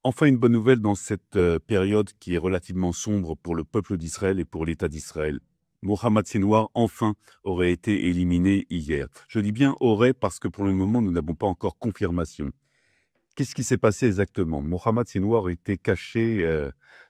Enfin, une bonne nouvelle dans cette période qui est relativement sombre pour le peuple d'Israël et pour l'État d'Israël. Mohamed Sinwar, enfin, aurait été éliminé hier. Je dis bien aurait parce que pour le moment, nous n'avons pas encore confirmation. Qu'est-ce qui s'est passé exactement? Mohamed Sinwar était caché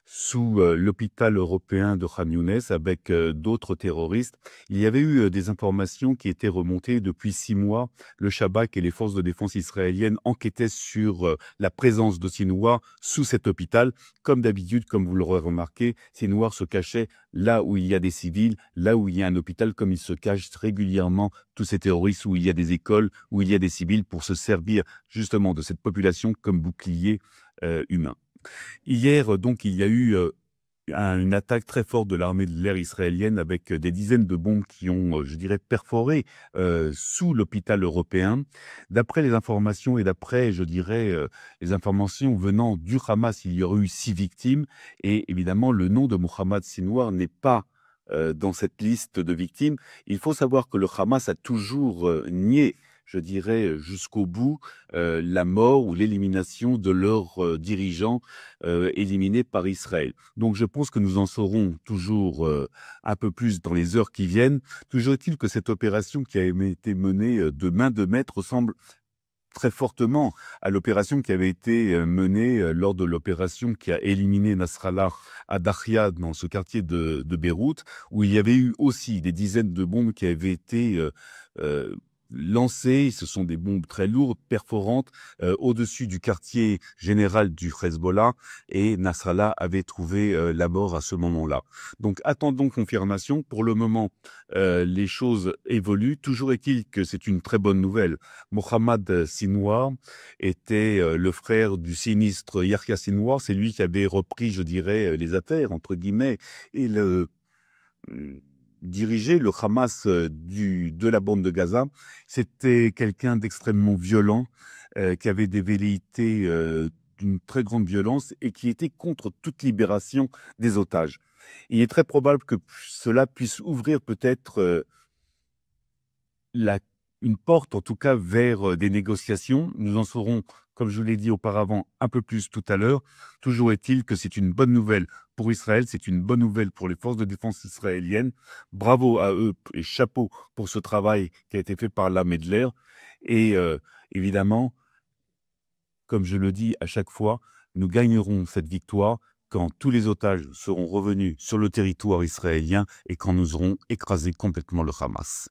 sous l'hôpital européen de Khan Younes avec d'autres terroristes. Il y avait eu des informations qui étaient remontées depuis 6 mois. Le Shabak et les forces de défense israéliennes enquêtaient sur la présence de Sinwar sous cet hôpital. Comme d'habitude, comme vous l'aurez remarqué, Sinwar se cachait là où il y a des civils, là où il y a un hôpital, comme il se cache régulièrement tous ces terroristes, où il y a des écoles, où il y a des civils, pour se servir justement de cette population comme bouclier humain. Hier, donc, il y a eu une attaque très forte de l'armée de l'air israélienne avec des dizaines de bombes qui ont, je dirais, perforé sous l'hôpital européen. D'après les informations et d'après, je dirais, les informations venant du Hamas, il y aurait eu 6 victimes. Et évidemment, le nom de Mohamed Sinwar n'est pas dans cette liste de victimes. Il faut savoir que le Hamas a toujours nié, je dirais, jusqu'au bout, la mort ou l'élimination de leurs dirigeants éliminés par Israël. Donc je pense que nous en saurons toujours un peu plus dans les heures qui viennent. Toujours est-il que cette opération qui a été menée de main de maître ressemble très fortement à l'opération qui avait été menée lors de l'opération qui a éliminé Nasrallah à Dakhia, dans ce quartier de Beyrouth, où il y avait eu aussi des dizaines de bombes qui avaient été euh, lancées. Ce sont des bombes très lourdes, perforantes, au-dessus du quartier général du Hezbollah, et Nasrallah avait trouvé la mort à ce moment-là. Donc attendons confirmation. Pour le moment, les choses évoluent. Toujours est-il que c'est une très bonne nouvelle. Mohamed Sinwar était le frère du sinistre Yahya Sinwar. C'est lui qui avait repris, je dirais, les affaires, entre guillemets, et dirigé le Hamas de la bande de Gaza. C'était quelqu'un d'extrêmement violent, qui avait des velléités d'une très grande violence et qui était contre toute libération des otages. Il est très probable que cela puisse ouvrir peut-être la une porte, en tout cas, vers des négociations. Nous en saurons, comme je l'ai dit auparavant, un peu plus tout à l'heure. Toujours est-il que c'est une bonne nouvelle pour Israël, c'est une bonne nouvelle pour les forces de défense israéliennes. Bravo à eux et chapeau pour ce travail qui a été fait par l'armée de l'air. Et évidemment, comme je le dis à chaque fois, nous gagnerons cette victoire quand tous les otages seront revenus sur le territoire israélien et quand nous aurons écrasé complètement le Hamas.